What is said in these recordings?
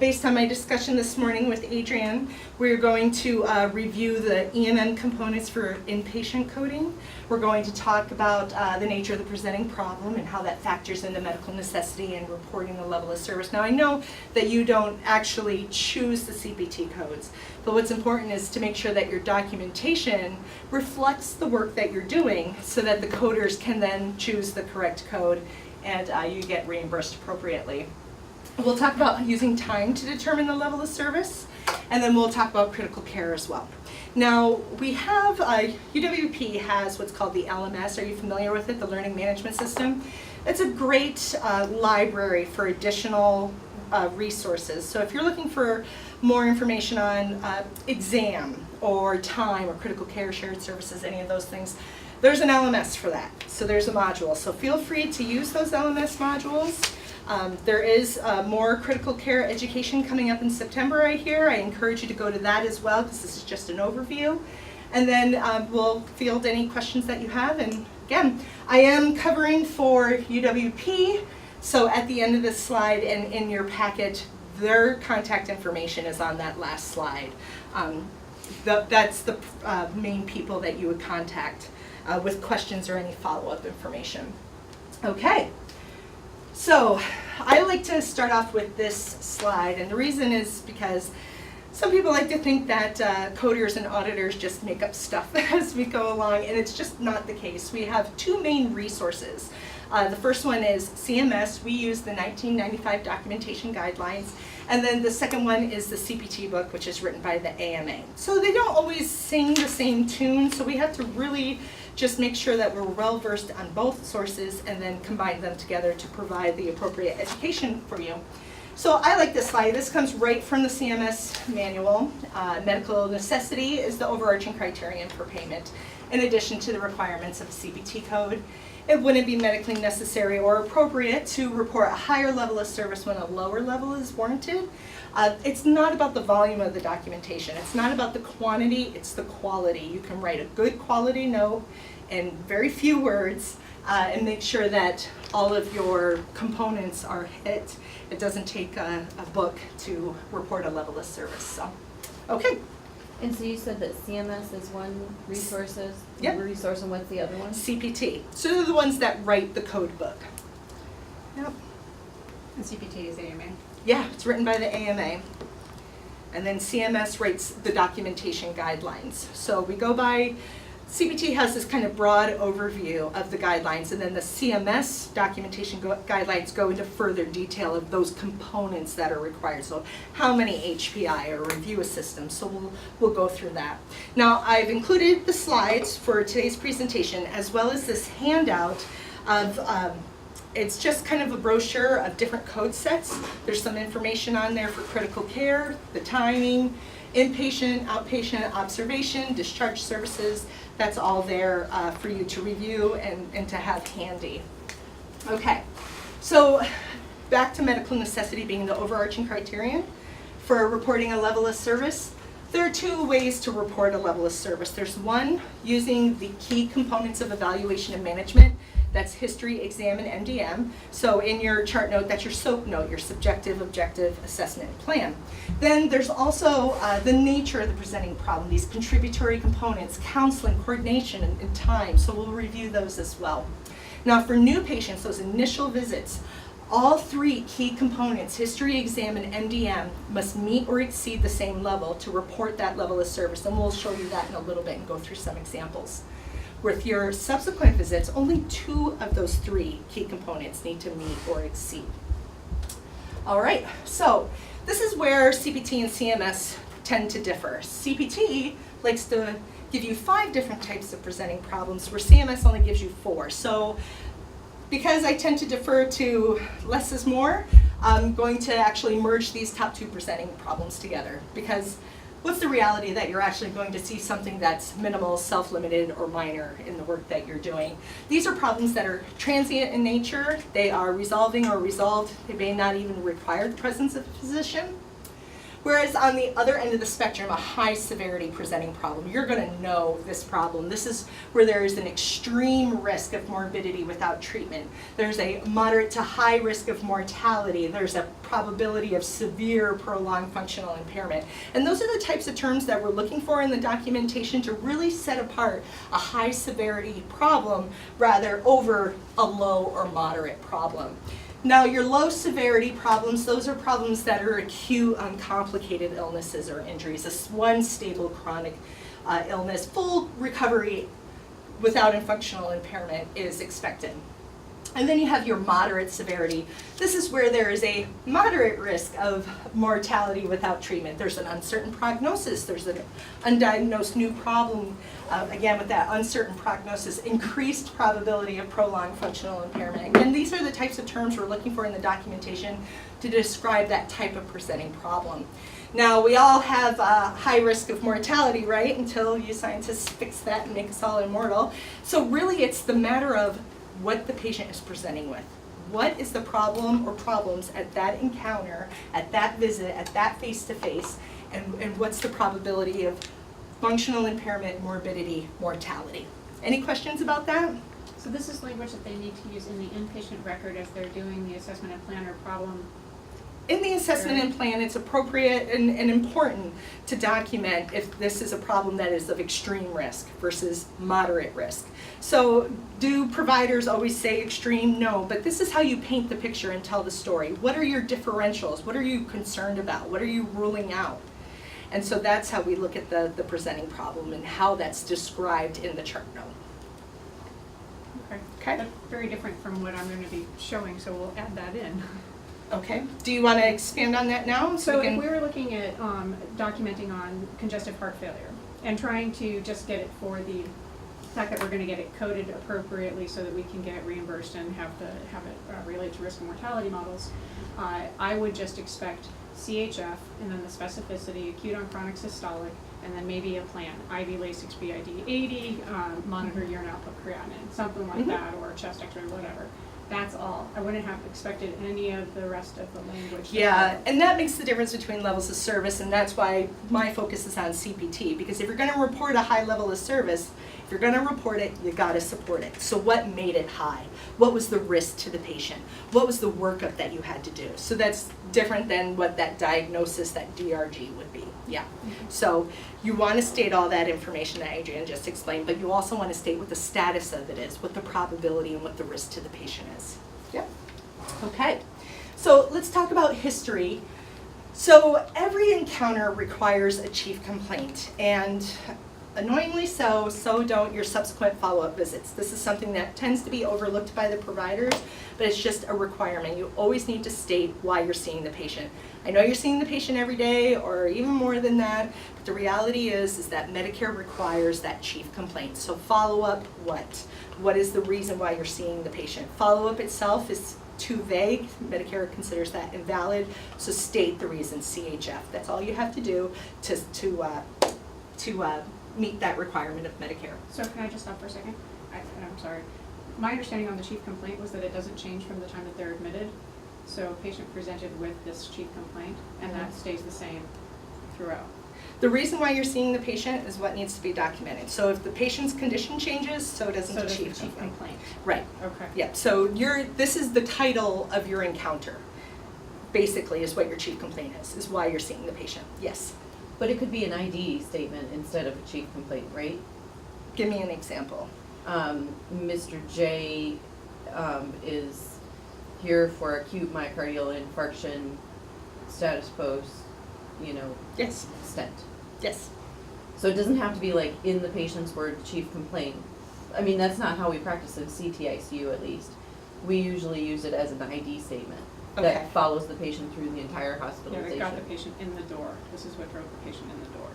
based on my discussion this morning with Adrian, we're going to review the EMM components for inpatient coding. We're going to talk about the nature of the presenting problem and how that factors into medical necessity and reporting the level of service. Now, I know that you don't actually choose the CPT codes, but what's important is to make sure that your documentation reflects the work that you're doing so that the coders can then choose the correct code and you get reimbursed appropriately. We'll talk about using time to determine the level of service, and then we'll talk about critical care as well. Now, we have, UWP has what's called the LMS. Are you familiar with it, the Learning Management System? It's a great library for additional resources. So if you're looking for more information on exam or time or critical care, shared services, any of those things, there's an LMS for that. So there's a module. So feel free to use those LMS modules. There is more critical care education coming up in September, I hear. I encourage you to go to that as well, because this is just an overview. And then we'll field any questions that you have. And again, I am covering for UWP, so at the end of this slide and in your packet, their contact information is on that last slide. That's the main people that you would contact with questions or any follow-up information. Okay. So I like to start off with this slide, and the reason is because some people like to think that coders and auditors just make up stuff as we go along, and it's just not the case. We have two main resources. The first one is CMS. We use the 1995 documentation guidelines, and then the second one is the CPT book, which is written by the AMA. So they don't always sing the same tune, so we have to really just make sure that we're well versed on both sources and then combine them together to provide the appropriate education for you. So I like this slide. This comes right from the CMS manual. Medical necessity is the overarching criterion for payment, in addition to the requirements of a CPT code. It wouldn't be medically necessary or appropriate to report a higher level of service when a lower level is warranted. It's not about the volume of the documentation. It's not about the quantity, it's the quality. You can write a good quality note in very few words and make sure that all of your components are hit. It doesn't take a book to report a level of service. So, okay. And so you said that CMS is one resource, Yep. resource, and what's the other one? CPT. So they're the ones that write the code book. Yep. And CPT is AMA. Yeah, it's written by the AMA. And then CMS writes the documentation guidelines. So we go by, CPT has this kind of broad overview of the guidelines, and then the CMS documentation guidelines go into further detail of those components that are required. So how many HPI or review a system, so we'll go through that. Now, I've included the slides for today's presentation, as well as this handout of it's just kind of a brochure of different code sets. There's some information on there for critical care, the timing, inpatient, outpatient, observation, discharge services. That's all there for you to review and to have handy. Okay, so back to medical necessity being the overarching criterion for reporting a level of service. There are two ways to report a level of service. There's one, using the key components of evaluation and management. That's history, exam, and MDM. So in your chart note, that's your SOAP note, your subjective, objective, assessment, and plan. Then there's also the nature of the presenting problem, these contributory components, counseling, coordination, and time. So we'll review those as well. Now for new patients, those initial visits, all three key components, history, exam, and MDM, must meet or exceed the same level to report that level of service. And we'll show you that in a little bit and go through some examples. With your subsequent visits, only two of those three key components need to meet or exceed. All right, so this is where CPT and CMS tend to differ. CPT likes to give you 5 different types of presenting problems, where CMS only gives you 4. So because I tend to defer to less is more, I'm going to actually merge these top 2 presenting problems together, because what's the reality that you're actually going to see something that's minimal, self-limited, or minor in the work that you're doing? These are problems that are transient in nature. They are resolving or resolved. They may not even require the presence of a physician. Whereas on the other end of the spectrum, a high severity presenting problem, you're going to know this problem. This is where there is an extreme risk of morbidity without treatment. There's a moderate to high risk of mortality. There's a probability of severe prolonged functional impairment. And those are the types of terms that we're looking for in the documentation to really set apart a high severity problem rather over a low or moderate problem. Now, your low severity problems, those are problems that are acute, uncomplicated illnesses or injuries. This one stable chronic illness, full recovery without functional impairment is expected. And then you have your moderate severity. This is where there is a moderate risk of mortality without treatment. There's an uncertain prognosis. There's an undiagnosed new problem. Again, with that uncertain prognosis, increased probability of prolonged functional impairment. Again, these are the types of terms we're looking for in the documentation to describe that type of presenting problem. Now, we all have a high risk of mortality, right? Until you scientists fix that and make us all immortal. So really, it's the matter of what the patient is presenting with. What is the problem or problems at that encounter, at that visit, at that face-to-face, and what's the probability of functional impairment, morbidity, mortality? Any questions about that? So this is language that they need to use in the inpatient record if they're doing the assessment and plan or problem. In the assessment and plan, it's appropriate and important to document if this is a problem that is of extreme risk versus moderate risk. So do providers always say extreme? No, but this is how you paint the picture and tell the story. What are your differentials? What are you concerned about? What are you ruling out? And so that's how we look at the presenting problem and how that's described in the chart note. Okay. That's very different from what I'm going to be showing, so we'll add that in. Okay. Do you want to expand on that now? So we if we were looking at documenting on congestive heart failure and trying to just get it for the fact that we're going to get it coded appropriately so that we can get it reimbursed and have it relate to risk and mortality models, I would just expect CHF and then the specificity, acute on chronic systolic, and then maybe a plan, IV Lasix BID 80, monitor urine output creatinine, something like that, or chest x-ray, whatever. That's all. I wouldn't have expected any of the rest of the language. Yeah, and that makes the difference between levels of service, and that's why my focus is on CPT, because if you're going to report a high level of service, if you're going to report it, you got to support it. So what made it high? What was the risk to the patient? What was the workup that you had to do? So that's different than what that diagnosis, that DRG would be. Yeah. So you want to state all that information that Adrienne just explained, but you also want to state what the status of it is, what the probability and what the risk to the patient is. Yep. Okay. So let's talk about history. So every encounter requires a chief complaint, and annoyingly so don't your subsequent follow-up visits. This is something that tends to be overlooked by the providers, but it's just a requirement. You always need to state why you're seeing the patient. I know you're seeing the patient every day or even more than that, but the reality is that Medicare requires that chief complaint. So follow-up what? What is the reason why you're seeing the patient? Follow-up itself is too vague. Medicare considers that invalid, so state the reason, CHF. That's all you have to do to meet that requirement of Medicare. So can I just stop for a second? I'm sorry. My understanding on the chief complaint was that it doesn't change from the time that they're admitted. So patient presented with this chief complaint, and that stays the same throughout. The reason why you're seeing the patient is what needs to be documented. So if the patient's condition changes, so doesn't the chief complaint. Right. Okay. Yeah. So this is the title of your encounter. Basically, is what your chief complaint is why you're seeing the patient. Yes. But it could be an ID statement instead of a chief complaint, right? Give me an example. Mr. J is here for acute myocardial infarction, status post, Yes. stent. Yes. So it doesn't have to be like in the patient's word chief complaint. I mean, that's not how we practice in CTICU at least. We usually use it as an ID statement that follows the patient through the entire hospitalization. Yeah, they got the patient in the door. This is what drove the patient in the door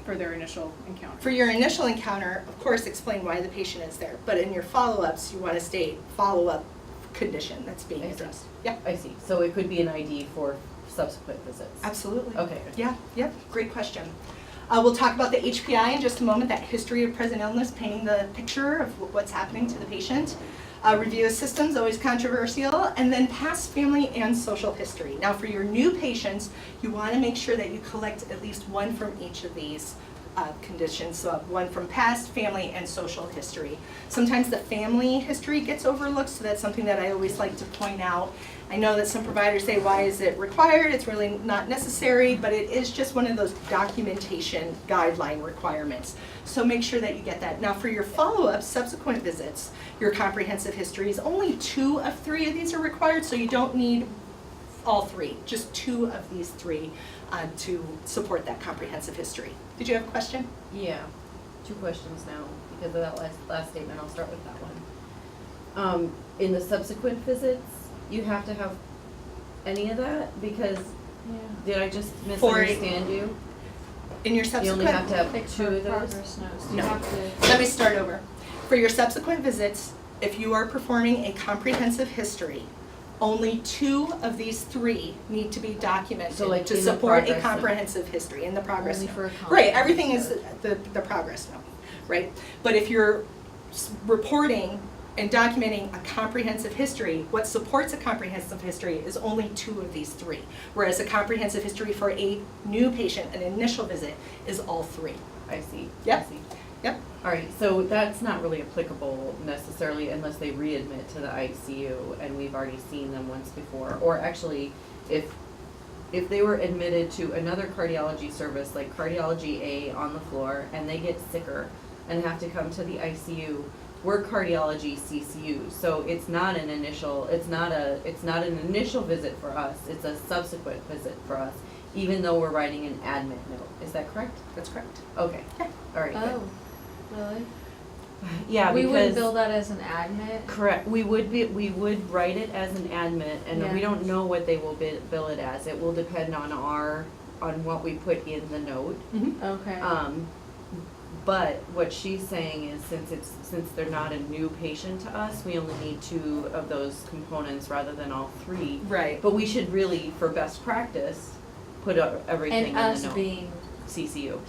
for their initial encounter. For your initial encounter, of course, explain why the patient is there. But in your follow-ups, you want to state follow-up condition that's being addressed. Yeah. I see. So it could be an ID for subsequent visits. Absolutely. Okay. Yeah. Yep. Great question. We'll talk about the HPI in just a moment, that history of present illness, painting the picture of what's happening to the patient. Review of systems, always controversial, and then past family and social history. Now for your new patients, you want to make sure that you collect at least one from each of these conditions, so one from past, family, and social history. Sometimes the family history gets overlooked, so that's something that I always like to point out. I know that some providers say, why is it required? It's really not necessary, but it is just one of those documentation guideline requirements. So make sure that you get that. Now for your follow-up subsequent visits, your comprehensive histories, only 2 of 3 of these are required, so you don't need all 3, just 2 of these 3 to support that comprehensive history. Did you have a question? Yeah, 2 questions now, because of that last statement, I'll start with that one. In the subsequent visits, you have to have any of that, because, did I just misunderstand you? In your You subsequent... only have to have Like 2 of those? progress notes. You No. have to- Let me start over. For your subsequent visits, if you are performing a comprehensive history, only 2 of these 3 need to be documented So like to in the support a progress note. comprehensive history in the progress Only note. for a Right, everything is comprehensive. the progress note, right? But if you're reporting and documenting a comprehensive history, what supports a comprehensive history is only 2 of these 3. Whereas a comprehensive history for a new patient, an initial visit, is all 3. I see. Yep. I see. Yep. All right, so that's not really applicable necessarily unless they readmit to the ICU and we've already seen them once before. Or actually, if they were admitted to another cardiology service, like cardiology A on the floor, and they get sicker and have to come to the ICU, we're cardiology CCU. So it's not an initial visit for us, it's a subsequent visit for us, even though we're writing an admit note. Is that correct? That's correct. Okay. Yeah. All right, good. Oh, really? Yeah, We because. wouldn't bill that as an admit? Correct, we would write it as an admit, and we Yeah. don't know what they will bill it as. It will depend on on what we put in the note. Mm-hmm. Okay. But what she's saying is since they're not a new patient to us, we only need 2 of those components rather than all 3. Right. But we should really, for best practice, put everything in And the us note. being, CCU.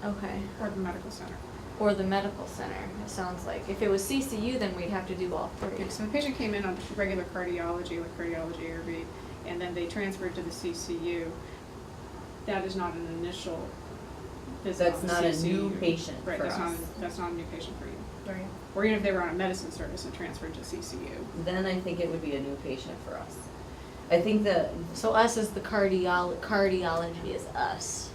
okay, Or the medical center. or the medical center, it sounds like. If it was CCU, then we'd have to do all 3. Okay, so the patient came in on regular cardiology, like cardiology ARB, and then they transferred to the CCU. That is not an initial visit That's on the not a CCU. new patient Right, for that's not, us. that's not a new patient for you. Right. Or even if they were on a medicine service and transferred to CCU. Then I think it would be a new patient for us. I think that So us is the cardiology is us.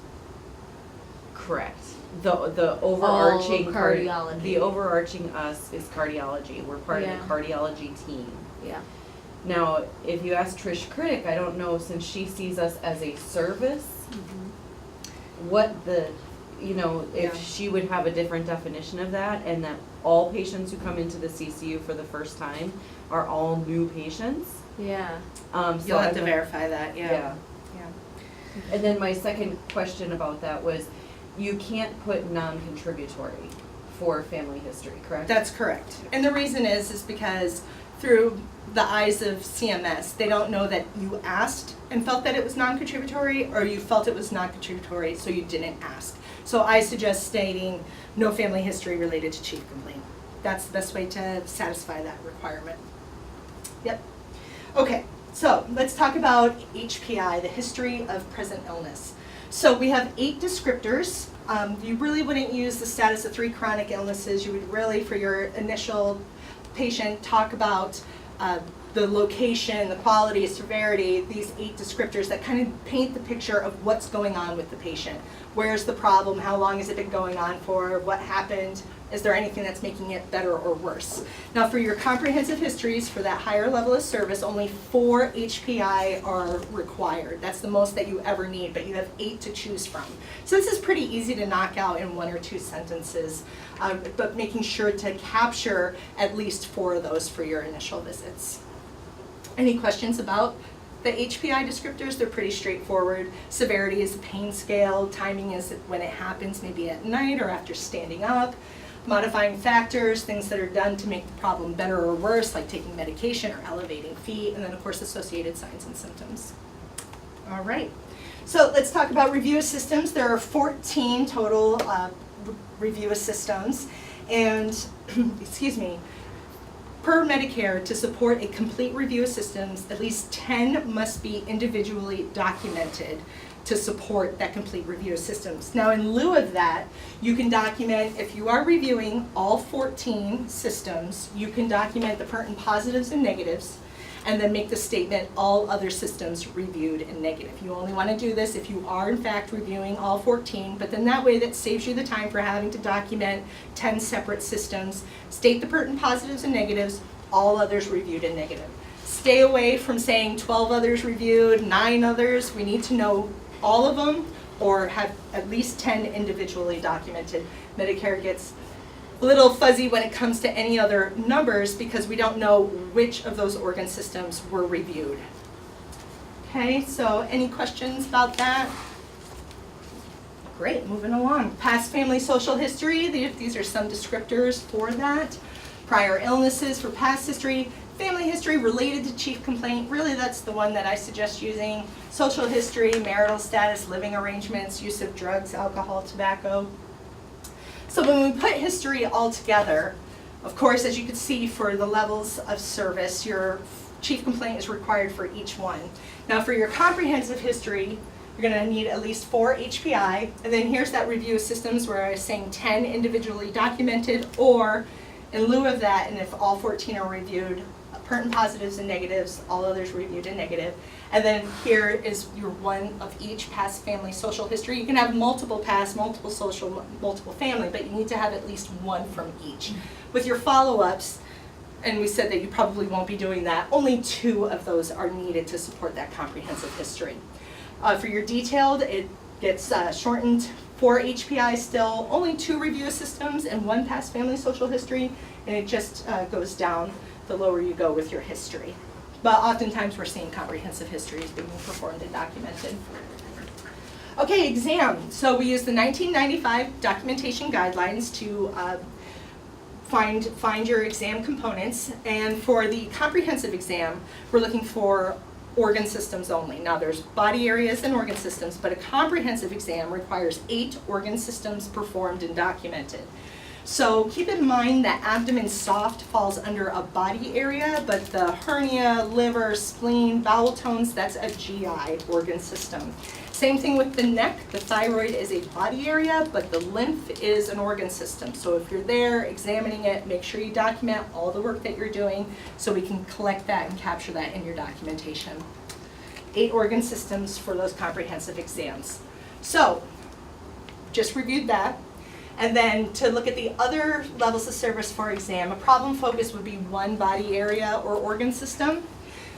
correct. The overarching cardiology. The overarching us is cardiology. We're part Yeah. of the cardiology team. Yeah. Now, if you ask Trish Critic, I don't know, since she sees us as a service, what the, if Yeah. she would have a different definition of that, and that all patients who come into the CCU for the first time are all new patients. Yeah. So You'll have I to don't- verify that, yeah. Yeah. Yeah. And then my second question about that was, you can't put non-contributory for family history, correct? That's correct. And the reason is because through the eyes of CMS, they don't know that you asked and felt that it was non-contributory, or you felt it was non-contributory, so you didn't ask. So I suggest stating no family history related to chief complaint. That's the best way to satisfy that requirement. Yep. Okay, so let's talk about HPI, the history of present illness. So we have 8 descriptors. You really wouldn't use the status of 3 chronic illnesses. You would really, for your initial patient, talk about the location, the quality, severity, these 8 descriptors that kind of paint the picture of what's going on with the patient. Where's the problem? How long has it been going on for? What happened? Is there anything that's making it better or worse? Now for your comprehensive histories, for that higher level of service, only 4 HPI are required. That's the most that you ever need, but you have 8 to choose from. So this is pretty easy to knock out in 1 or 2 sentences, but making sure to capture at least 4 of those for your initial visits. Any questions about the HPI descriptors? They're pretty straightforward. Severity is the pain scale. Timing is when it happens, maybe at night or after standing up. Modifying factors, things that are done to make the problem better or worse, like taking medication or elevating feet, and then of course associated signs and symptoms. All right, so let's talk about review of systems. There are 14 total review of systems, and excuse me, Per Medicare, to support a complete review of systems, at least 10 must be individually documented to support that complete review of systems. Now, in lieu of that, you can document, if you are reviewing all 14 systems, you can document the pertinent positives and negatives, and then make the statement, all other systems reviewed and negative. You only want to do this if you are in fact reviewing all 14, but then that way that saves you the time for having to document 10 separate systems. State the pertinent positives and negatives, all others reviewed and negative. Stay away from saying 12 others reviewed, 9 others. We need to know all of them or have at least 10 individually documented. Medicare gets a little fuzzy when it comes to any other numbers because we don't know which of those organ systems were reviewed. Okay, so any questions about that? Great, moving along. Past family social history, these are some descriptors for that. Prior illnesses for past history. Family history related to chief complaint, really that's the one that I suggest using. Social history, marital status, living arrangements, use of drugs, alcohol, tobacco. So when we put history all together, of course, as you can see for the levels of service, your chief complaint is required for each one. Now for your comprehensive history, you're going to need at least 4 HPI, and then here's that review of systems where I was saying 10 individually documented, or in lieu of that, and if all 14 are reviewed, pertinent positives and negatives, all others reviewed and negative. And then here is your one of each past family social history. You can have multiple past, multiple social, multiple family, but you need to have at least one from each. With your follow-ups, and we said that you probably won't be doing that, only 2 of those are needed to support that comprehensive history. For your detailed, it gets shortened, 4 HPI still, only 2 review systems and 1 past family social history, and it just goes down the lower you go with your history. But oftentimes we're seeing comprehensive histories being performed and documented. Okay, exam. So we use the 1995 documentation guidelines to find your exam components, and for the comprehensive exam, we're looking for organ systems only. Now there's body areas and organ systems, but a comprehensive exam requires 8 organ systems performed and documented. So keep in mind that abdomen soft falls under a body area, but the hernia, liver, spleen, bowel tones, that's a GI organ system. Same thing with the neck. The thyroid is a body area, but the lymph is an organ system. So if you're there examining it, make sure you document all the work that you're doing so we can collect that and capture that in your documentation. 8 organ systems for those comprehensive exams. So, just reviewed that. And then to look at the other levels of service for exam, a problem focus would be 1 body area or organ system.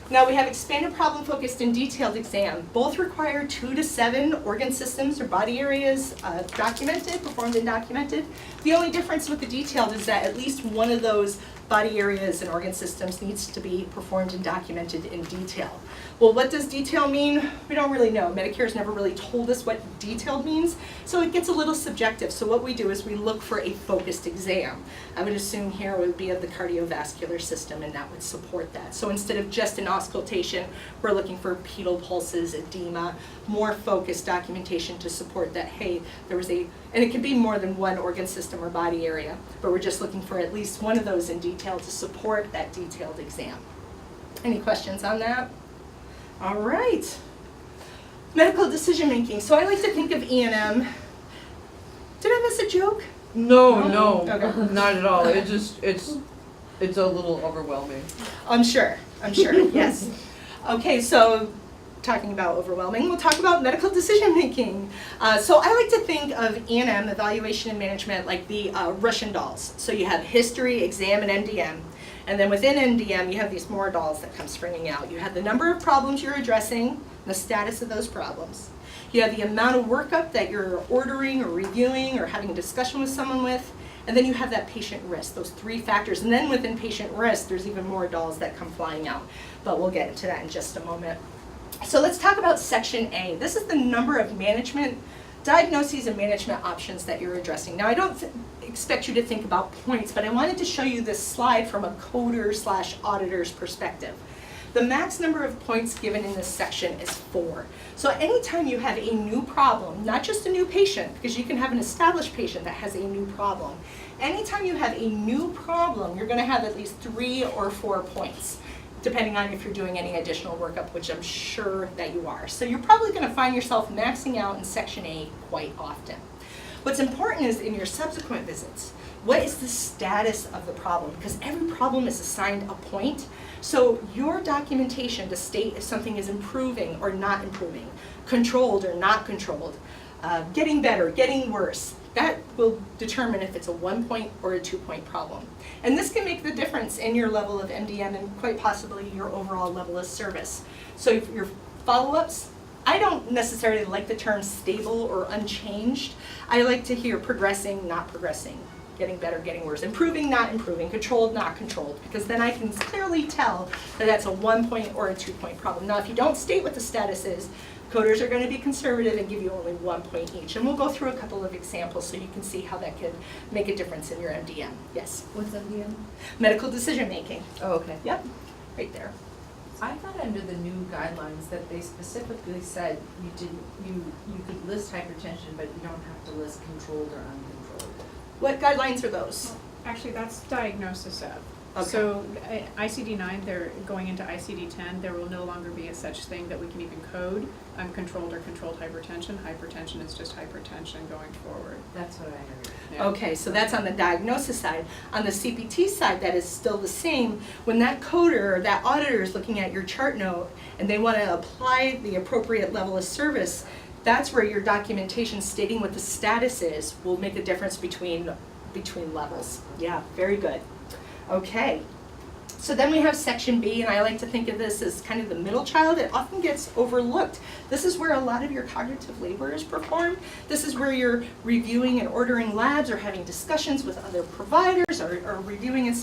Now we have expanded problem focused and detailed exam. Both require 2 to 7 organ systems or body areas documented, performed and documented. The only difference with the detailed is that at least one of those body areas and organ systems needs to be performed and documented in detail. Well, what does detail mean? We don't really know. Medicare's never really told us what detailed means, so it gets a little subjective. So what we do is we look for a focused exam. I would assume here it would be of the cardiovascular system, and that would support that. So instead of just an auscultation, we're looking for pedal pulses, edema, more focused documentation to support that, hey, there was and it can be more than 1 organ system or body area, but we're just looking for at least one of those in detail to support that detailed exam. Any questions on that? All right. Medical decision making. So I like to think of E&M. Did I miss a joke? No, Okay. not at all. It's a little overwhelming. I'm sure, yes. Okay, so talking about overwhelming, we'll talk about medical decision making. So I like to think of E&M, evaluation and management, like the Russian dolls. So you have history, exam, and MDM. And then within MDM, you have these more dolls that come springing out. You have the number of problems you're addressing, the status of those problems. You have the amount of workup that you're ordering or reviewing or having a discussion with someone with. And then you have that patient risk, those 3 factors. And then within patient risk, there's even more dolls that come flying out. But we'll get into that in just a moment. So let's talk about Section A. This is the number of management diagnoses and management options that you're addressing. Now I don't expect you to think about points, but I wanted to show you this slide from a coder/auditor's perspective. The max number of points given in this section is 4. So anytime you have a new problem, not just a new patient, because you can have an established patient that has a new problem. Anytime you have a new problem, you're going to have at least 3 or 4 points, depending on if you're doing any additional workup, which I'm sure that you are. So you're probably going to find yourself maxing out in Section A quite often. What's important is in your subsequent visits, what is the status of the problem? Because every problem is assigned a point. So your documentation to state if something is improving or not improving, controlled or not controlled, getting better, getting worse, that will determine if it's a 1-point or a 2-point problem. And this can make the difference in your level of MDM and quite possibly your overall level of service. So if your follow-ups, I don't necessarily like the term stable or unchanged. I like to hear progressing, not progressing, getting better, getting worse, improving, not improving, controlled, not controlled, because then I can clearly tell that that's a 1-point or a 2-point problem. Now, if you don't state what the status is, coders are going to be conservative and give you only 1 point each. And we'll go through a couple of examples so you can see how that could make a difference in your MDM. Yes? What's MDM? Medical decision making. Oh, okay. Yep, right there. I thought under the new guidelines that they specifically said you could list hypertension, but you don't have to list controlled or uncontrolled. What guidelines are those? Actually, that's diagnosis of. Okay. So ICD-9, they're going into ICD-10, there will no longer be a such thing that we can even code uncontrolled or controlled hypertension. Hypertension is just hypertension going forward. That's what I heard. Yeah. Okay, so that's on the diagnosis side. On the CPT side, that is still the same. When that coder or that auditor is looking at your chart note and they want to apply the appropriate level of service, that's where your documentation stating what the status is will make a difference between levels. Yeah, very good. Okay, so then we have Section B, and I like to think of this as kind of the middle child. It often gets overlooked. This is where a lot of your cognitive labor is performed. This is where you're reviewing and ordering labs or having discussions with other providers or reviewing and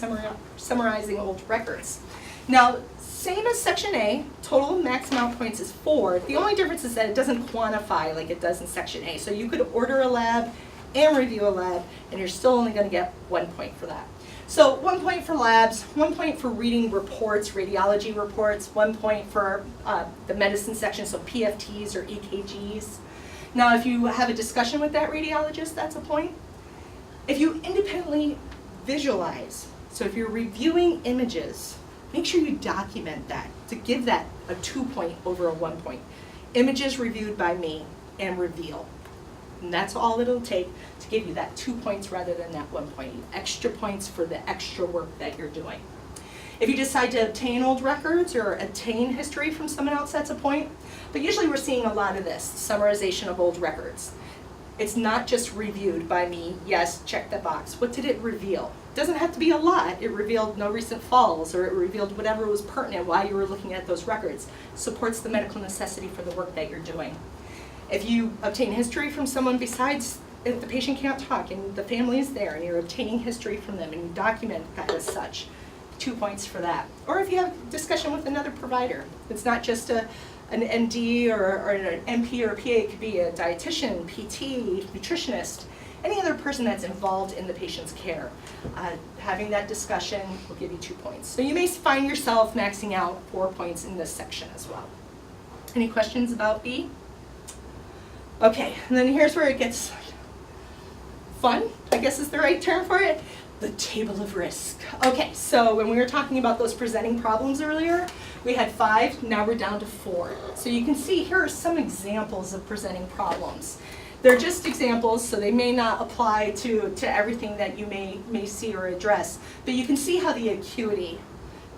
summarizing old records. Now, same as Section A, total max amount points is 4. The only difference is that it doesn't quantify like it does in Section A. So you could order a lab and review a lab, and you're still only going to get 1 point for that. So 1 point for labs, 1 point for reading reports, radiology reports, 1 point for the medicine section, so PFTs or EKGs. Now, if you have a discussion with that radiologist, that's a point. If you independently visualize, so if you're reviewing images, make sure you document that to give that a 2 point over a 1 point. Images reviewed by me and reveal. And that's all it'll take to give you that 2 points rather than that 1 point. Extra points for the extra work that you're doing. If you decide to obtain old records or obtain history from someone else, that's a point. But usually we're seeing a lot of this, summarization of old records. It's not just reviewed by me, yes, check that box. What did it reveal? It doesn't have to be a lot. It revealed no recent falls, or it revealed whatever was pertinent while you were looking at those records. Supports the medical necessity for the work that you're doing. If you obtain history from someone besides, if the patient can't talk and the family is there and you're obtaining history from them and you document that as such, 2 points for that. Or if you have a discussion with another provider, it's not just an ND or an MP or a PA, it could be a dietitian, PT, nutritionist, any other person that's involved in the patient's care. Having that discussion will give you 2 points. So you may find yourself maxing out 4 points in this section as well. Any questions about B? Okay, and then here's where it gets fun, I guess is the right term for it, the table of risk. Okay, so when we were talking about those presenting problems earlier, we had 5, now we're down to 4. So you can see here are some examples of presenting problems. They're just examples, so they may not apply to everything that you may see or address, but you can see how the acuity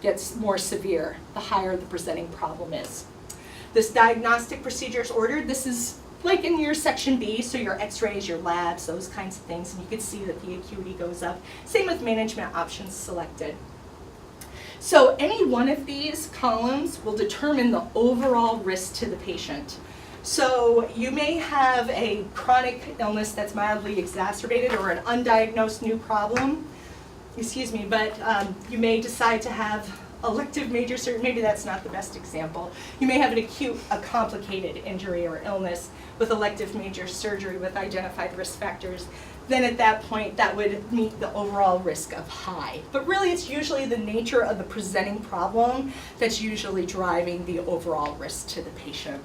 gets more severe the higher the presenting problem is. This diagnostic procedures ordered, this is like in your Section B, so your x-rays, your labs, those kinds of things, and you can see that the acuity goes up. Same with management options selected. So any one of these columns will determine the overall risk to the patient. So you may have a chronic illness that's mildly exacerbated or an undiagnosed new problem, but you may decide to have elective major surgery, maybe that's not the best example. You may have an acute, a complicated injury or illness with elective major surgery with identified risk factors. Then at that point, that would meet the overall risk of high. But really, it's usually the nature of the presenting problem that's usually driving the overall risk to the patient.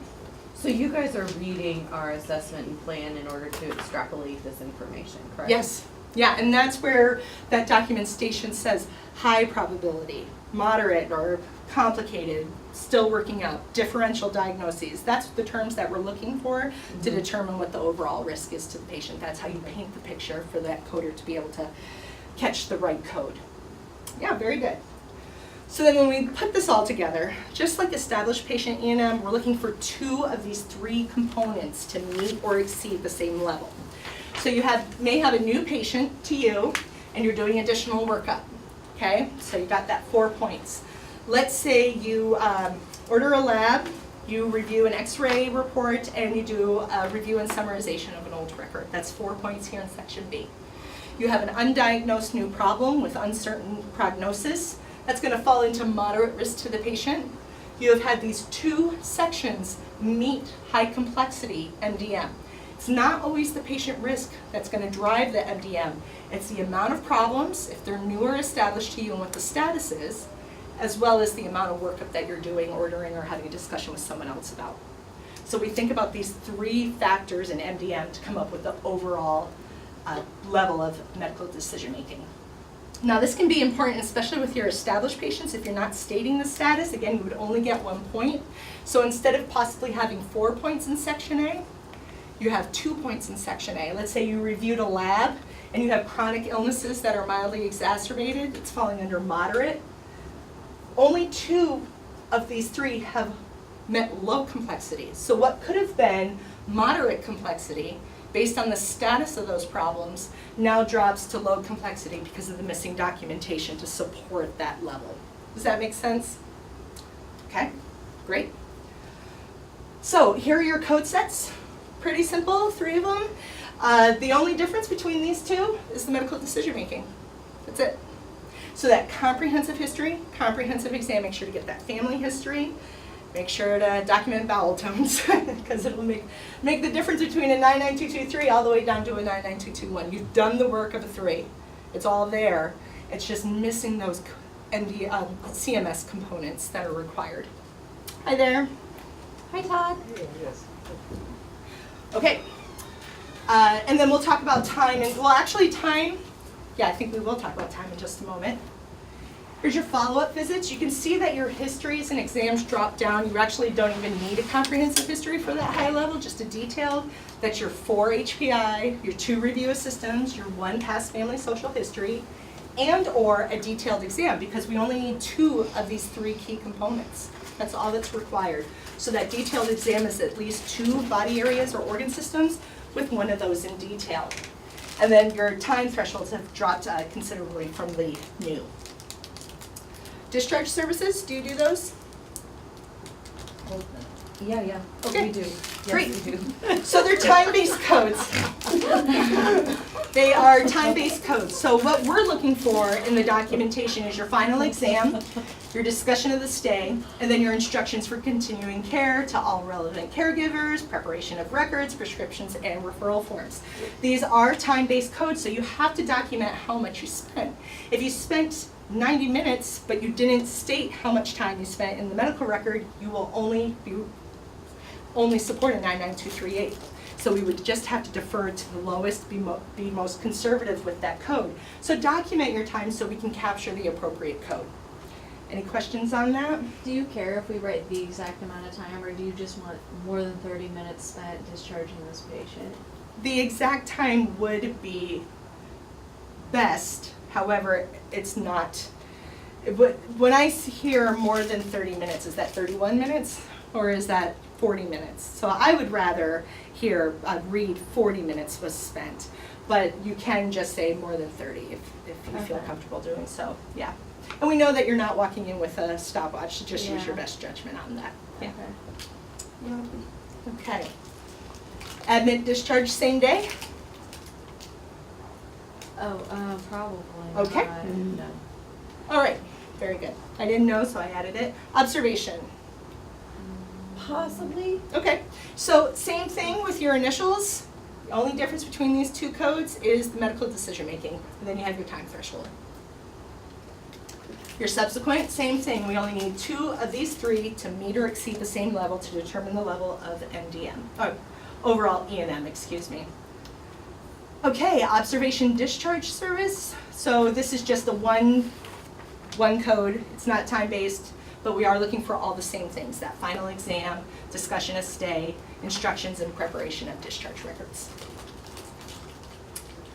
So you guys are reading our assessment and plan in order to extrapolate this information, correct? Yes. Yeah, and that's where that documentation says high probability, moderate or complicated, still working out, differential diagnoses. That's the terms that we're looking for to determine what the overall risk is to the patient. That's how you paint the picture for that coder to be able to catch the right code. Yeah, very good. So then when we put this all together, just like established patient E&M, we're looking for 2 of these 3 components to meet or exceed the same level. So you may have a new patient to you, and you're doing additional workup, okay? So you got that 4 points. Let's say you order a lab, you review an x-ray report, and you do a review and summarization of an old record. That's 4 points here in section B. You have an undiagnosed new problem with uncertain prognosis. That's going to fall into moderate risk to the patient. You have had these 2 sections meet high complexity MDM. It's not always the patient risk that's going to drive the MDM. It's the amount of problems, if they're new or established to you and what the status is, as well as the amount of workup that you're doing, ordering, or having a discussion with someone else about. So we think about these 3 factors in MDM to come up with the overall level of medical decision making. Now this can be important, especially with your established patients. If you're not stating the status, again, you would only get 1 point. So instead of possibly having 4 points in section A, you have 2 points in section A. Let's say you reviewed a lab and you have chronic illnesses that are mildly exacerbated. It's falling under moderate. Only 2 of these 3 have met low complexity. So what could have been moderate complexity based on the status of those problems now drops to low complexity because of the missing documentation to support that level. Does that make sense? Okay, great. So here are your code sets. Pretty simple, 3 of them. The only difference between these 2 is the medical decision making. That's it. So that comprehensive history, comprehensive exam, make sure to get that family history. Make sure to document bowel tones because it'll make the difference between a 99223 all the way down to a 99221. You've done the work of a 3. It's all there. It's just missing those CMS components that are required. Hi there. Hi, Todd. Okay. And then we'll talk about time. And well, actually time, yeah, I think we will talk about time in just a moment. Here's your follow-up visits. You can see that your histories and exams drop down. You actually don't even need a comprehensive history for that high level, just a detailed. That's your 4 HPI, your 2 review assistants, your 1 past family social history, and or a detailed exam, because we only need 2 of these 3 key components. That's all that's required. So that detailed exam is at least 2 body areas or organ systems with 1 of those in detail. And then your time thresholds have dropped considerably from the new. Discharge services, do you do those? Yeah. Okay. We do. Yes, Great. we do. So they're time-based codes. They are time-based codes. So what we're looking for in the documentation is your final exam, your discussion of the stay, and then your instructions for continuing care to all relevant caregivers, preparation of records, prescriptions, and referral forms. These are time-based codes, so you have to document how much you spent. If you spent 90 minutes, but you didn't state how much time you spent in the medical record, you will only support a 99238. So we would just have to defer to the lowest, be most conservative with that code. So document your time so we can capture the appropriate code. Any questions on that? Do you care if we write the exact amount of time, or do you just want more than 30 minutes spent discharging this patient? The exact time would be best, however, it's not. When I hear more than 30 minutes, is that 31 minutes or is that 40 minutes? So I would rather read 40 minutes was spent, but you can just say more than 30 if you feel Okay. comfortable doing so, yeah. And we know that you're not walking in with a stopwatch, so just use Yeah. your best judgment on that. Yeah. Okay. Okay. Admit, discharge same day? Oh, probably Okay. not. No. All right, very good. I didn't know, so I added it. Observation. Possibly. Okay, so same thing with your initials. The only difference between these 2 codes is the medical decision making, and then you have your time threshold. Your subsequent, same thing. We only need 2 of these 3 to meet or exceed the same level to determine the level of MDM, or overall E&M, excuse me. Okay, observation discharge service. So this is just a one code. It's not time-based, but we are looking for all the same things, that final exam, discussion of stay, instructions and preparation of discharge records.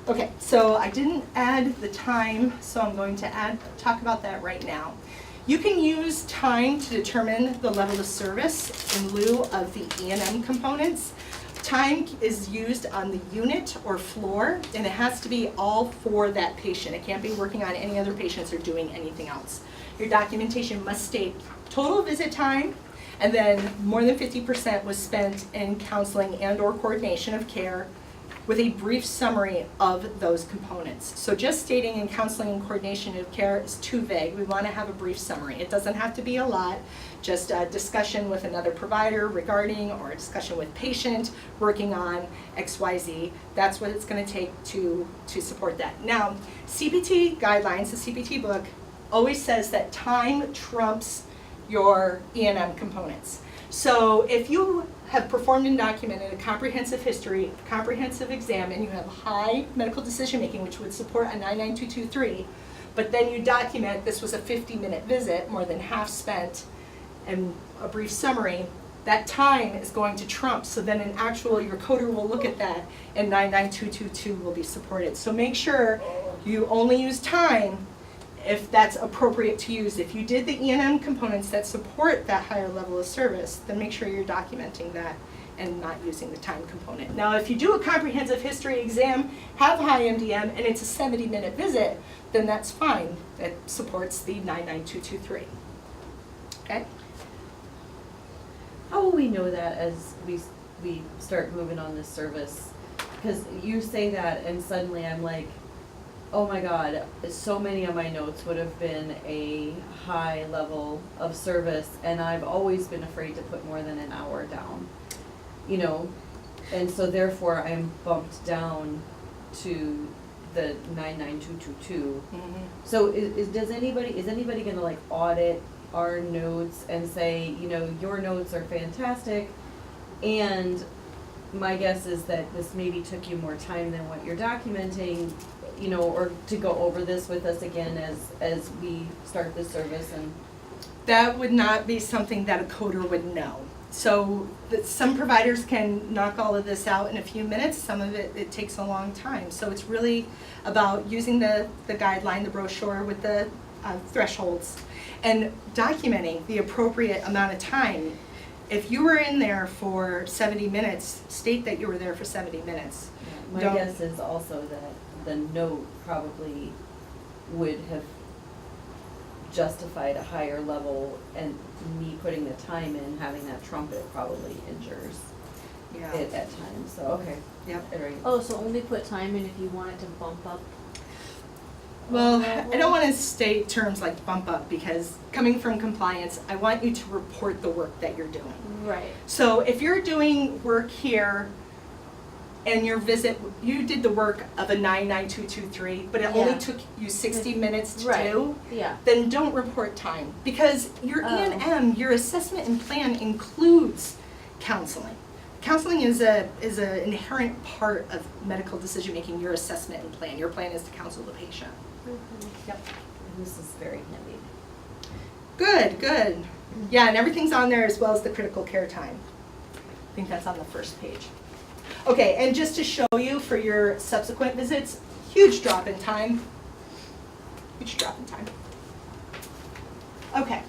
Okay, so I didn't add the time, so I'm going to talk about that right now. You can use time to determine the level of service in lieu of the E&M components. Time is used on the unit or floor, and it has to be all for that patient. It can't be working on any other patients or doing anything else. Your documentation must state total visit time, and then more than 50% was spent in counseling and or coordination of care with a brief summary of those components. So just stating in counseling and coordination of care is too vague. We want to have a brief summary. It doesn't have to be a lot, just a discussion with another provider regarding, or a discussion with patient working on XYZ. That's what it's going to take to support that. Now, CPT guidelines, the CPT book, always says that time trumps your E&M components. So if you have performed and documented a comprehensive history, comprehensive exam, and you have high medical decision making, which would support a 99223, but then you document this was a 50-minute visit, more than half spent, and a brief summary, that time is going to trump. So then in actual, your coder will look at that, and 99222 will be supported. So make sure you only use time if that's appropriate to use. If you did the E&M components that support that higher level of service, then make sure you're documenting that and not using the time component. Now, if you do a comprehensive history exam, have high MDM, and it's a 70-minute visit, then that's fine. It supports the 99223. Okay? How will we know that as we start moving on this service? Because you say that and suddenly I'm like, oh my God, so many of my notes would have been a high level of service, and I've always been afraid to put more than an hour down, you know, and so therefore I'm bumped down to the 99222. Mm-hmm. So is anybody gonna like audit our notes and say, you know, your notes are fantastic, and my guess is that this maybe took you more time than what you're documenting, you know, or to go over this with us again as we start this service? And that would not be something that a coder would know. So some providers can knock all of this out in a few minutes. Some of it takes a long time. So it's really about using the guideline, the brochure with the thresholds, and documenting the appropriate amount of time. If you were in there for 70 minutes, state that you were there for 70 minutes. my guess is also that the note probably would have justified a higher level, and me putting the time in, having that trumpet probably injures Yeah. it at times, so, okay. Yep. All right. Oh, so only put time in if you wanted to bump up? Well, I don't want to state terms like bump up, because coming from compliance, I want you to report the work that you're doing. Right. So if you're doing work here and your visit, you did the work of a 99223, but it Yeah. only took you 60 minutes to Right. do, Yeah. then don't report time. Because your Oh. E&M, your assessment and plan includes counseling. Counseling is an inherent part of medical decision making, your assessment and plan. Your plan is to counsel the patient. Yep. This is very handy. Good, good. Yeah, and everything's on there as well as the critical care time. I think that's on the first page. Okay, and just to show you for your subsequent visits, huge drop in time. Huge drop in time. Okay,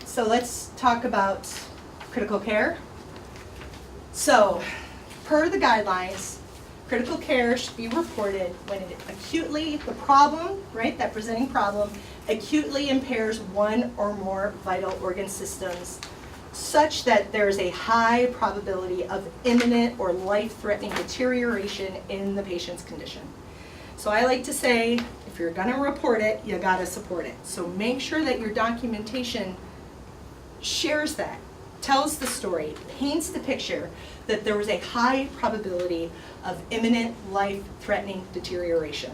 so let's talk about critical care. So, per the guidelines, critical care should be reported when it acutely, the problem, right, that presenting problem, acutely impairs one or more vital organ systems such that there is a high probability of imminent or life-threatening deterioration in the patient's condition. So I like to say, if you're gonna report it, you gotta support it. So make sure that your documentation shares that, tells the story, paints the picture that there was a high probability of imminent life-threatening deterioration.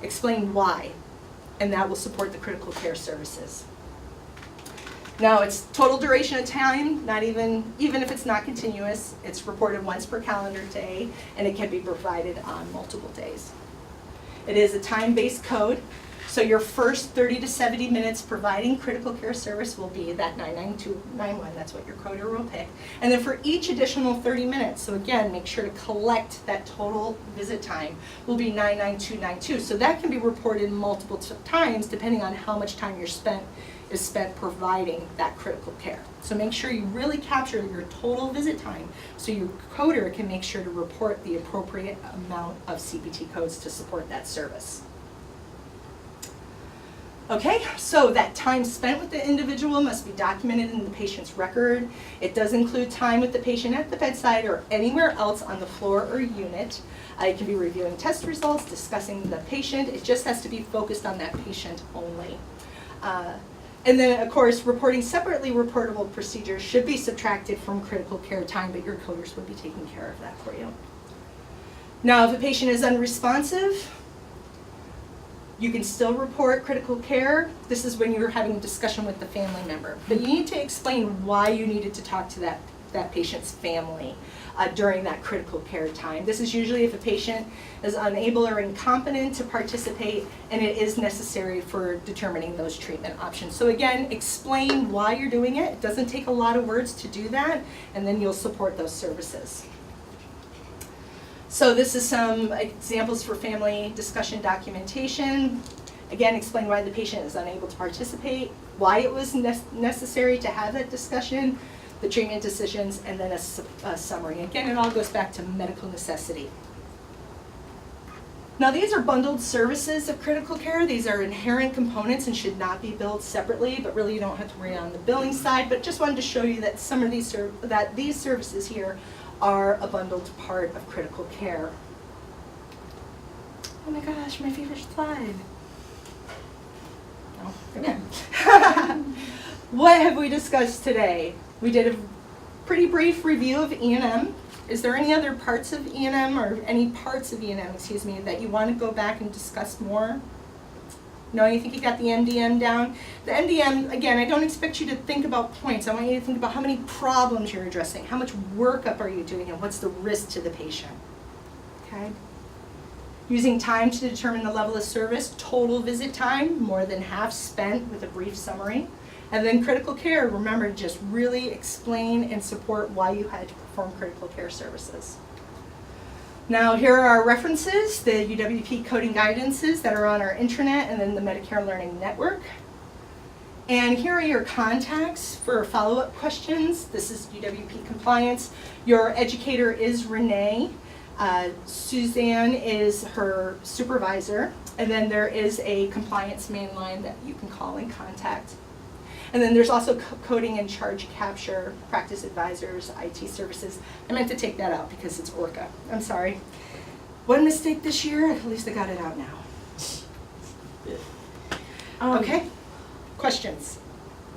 Explain why, and that will support the critical care services. Now, it's total duration of time, not even if it's not continuous, it's reported once per calendar day, and it can be provided on multiple days. It is a time-based code, so your first 30 to 70 minutes providing critical care service will be that 99291, that's what your coder will pick. And then for each additional 30 minutes, so again, make sure to collect that total visit time, will be 99292. So that can be reported multiple times depending on how much time is spent providing that critical care. So make sure you really capture your total visit time so your coder can make sure to report the appropriate amount of CPT codes to support that service. Okay, so that time spent with the individual must be documented in the patient's record. It does include time with the patient at the bedside or anywhere else on the floor or unit. It can be reviewing test results, discussing the patient. It just has to be focused on that patient only. And then, of course, reporting separately reportable procedures should be subtracted from critical care time, but your coders would be taking care of that for you. Now, if a patient is unresponsive, you can still report critical care. This is when you're having a discussion with the family member. But you need to explain why you needed to talk to that patient's family during that critical care time. This is usually if a patient is unable or incompetent to participate and it is necessary for determining those treatment options. So again, explain why you're doing it. It doesn't take a lot of words to do that, and then you'll support those services. So this is some examples for family discussion documentation. Again, explain why the patient is unable to participate, why it was necessary to have that discussion, the treatment decisions, and then a summary. Again, it all goes back to medical necessity. Now, these are bundled services of critical care. These are inherent components and should not be billed separately, but really you don't have to worry on the billing side. But just wanted to show you that some of these these services here are a bundled part of critical care. Oh my gosh, my favorite slide. Oh, okay. What have we discussed today? We did a pretty brief review of E&M. Is there any other parts of E&M or any parts of E&M, excuse me, that you want to go back and discuss more? No, you think you got the MDM down? The MDM, again, I don't expect you to think about points. I want you to think about how many problems you're addressing, how much workup are you doing, and what's the risk to the patient, okay? Using time to determine the level of service, total visit time, more than half spent with a brief summary. And then critical care, remember to just really explain and support why you had to perform critical care services. Now, here are our references, the UWP coding guidances that are on our intranet and then the Medicare Learning Network. And here are your contacts for follow-up questions. This is UWP compliance. Your educator is Renee. Suzanne is her supervisor. And then there is a compliance main line that you can call and contact. And then there's also coding and charge capture, practice advisors, IT services. I meant to take that out because it's ORCA. I'm sorry. One mistake this year, at least I got it out now. Okay, questions?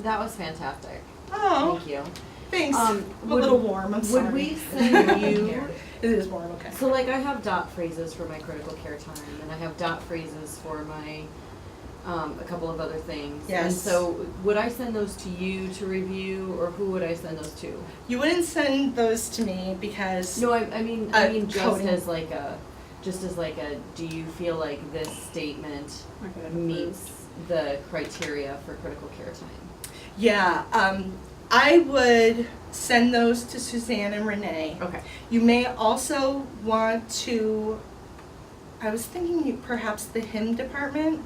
That was fantastic. Oh, Thank you. thanks. I'm a little warm, I'm sorry. Would we send you, It is warm, okay. so like I have dot phrases for my critical care time, and I have dot phrases for my, a couple of other things. Yes. And so would I send those to you to review, or who would I send those to? You wouldn't send those to me because No, I mean just coding. as like a, do you feel like this statement meets the criteria for critical care time? Yeah, I would send those to Suzanne and Renee. Okay. You may also want to, I was thinking perhaps the HIM department,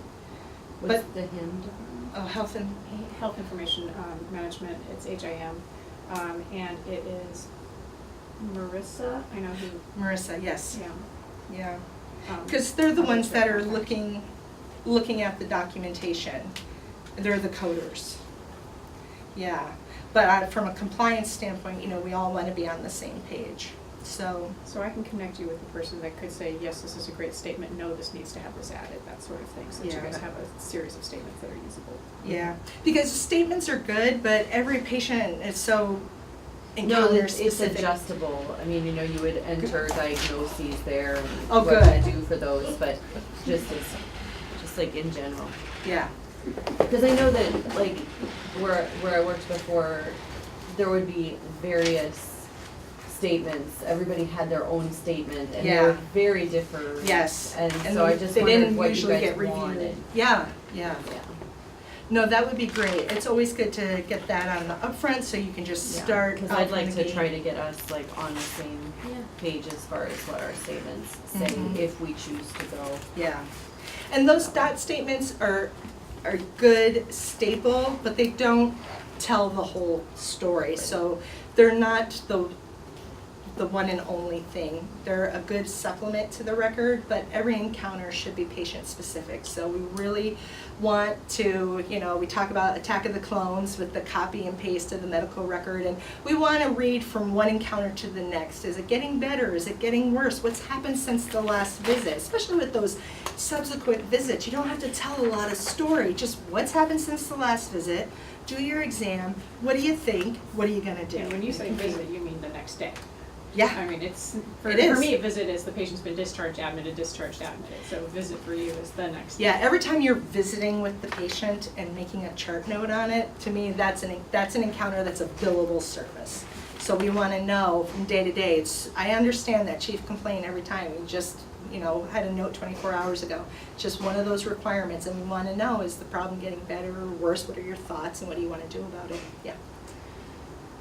What's the HIM department? oh, health and, Health Information Management, it's HIM, and it is Marissa, I know who, Marissa, yes, yeah. yeah. Because they're the I'll ones get that your are contact. looking at the documentation. They're the coders. Yeah, but from a compliance standpoint, you know, we all want to be on the same page, so. So I can connect you with the person that could say, yes, this is a great statement, no, this needs to have this added, that sort of thing, so that you Yeah. guys have a series of statements that are usable. Yeah, because statements are good, but every patient is so No, encounter it's specific. adjustable. I mean, you know, you would enter diagnoses there and Oh, what good. to do for those, but just like in general. Yeah, Because I know that, like, where I worked before, there would be various statements. Everybody had their own statement, and they were Yeah. very different. Yes. And so I just they wondered didn't what you usually guys get reviewed. wanted. Yeah. Yeah. No, that would be great. It's always good to get that on the upfront so you can just Yeah. start. Because out I'd from like the to try gate. to get us like on the same Yeah. page as far as what our statements say, Mhm. if we choose to go. Yeah. And those dot statements are good staple, but they don't tell the whole story. So they're not the one and only thing. They're a good supplement to the record, but every encounter should be patient specific. So we really want to, we talk about attack of the clones with the copy and paste of the medical record, and we want to read from one encounter to the next. Is it getting better? Is it getting worse? What's happened since the last visit? Especially with those subsequent visits, you don't have to tell a lot of story, just what's happened since the last visit, do your exam, what do you think, what are you gonna do? And when you say visit, you mean the next day. Yeah, I mean, it's, for It is. me, a visit is the patient's been discharged, admitted, discharged, admitted. So a visit for you is the next day. yeah, every time you're visiting with the patient and making a chart note on it, to me, that's an encounter that's a billable service. So we wanna know from day to day, I understand that chief complaint every time, we just, had a note 24 hours ago. It's just one of those requirements, and we wanna know, is the problem getting better or worse? What are your thoughts, and what do you wanna do about it? Yeah.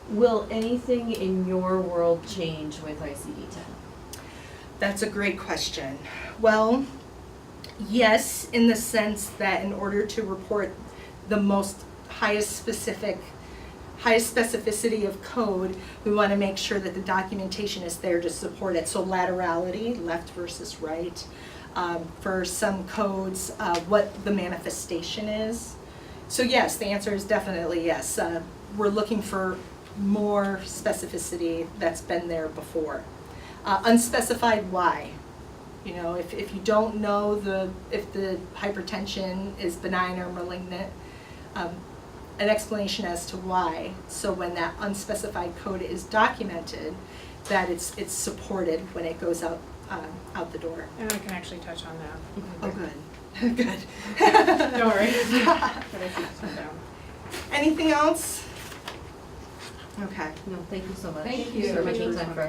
Will anything in your world change with ICD-10? That's a great question. Well, yes, in the sense that in order to report the highest specificity of code, we want to make sure that the documentation is there to support it. So laterality, left versus right. For some codes, what the manifestation is. So yes, the answer is definitely yes. We're looking for more specificity that's been there before. Unspecified why. If you don't know if the hypertension is benign or malignant, an explanation as to why. So when that unspecified code is documented, that it's supported when it goes out the door. And I can actually touch on that. Oh, good. Good. Don't worry. But I think it's down. Anything else? Okay. No, thank you so much. Thank you. For making time for us.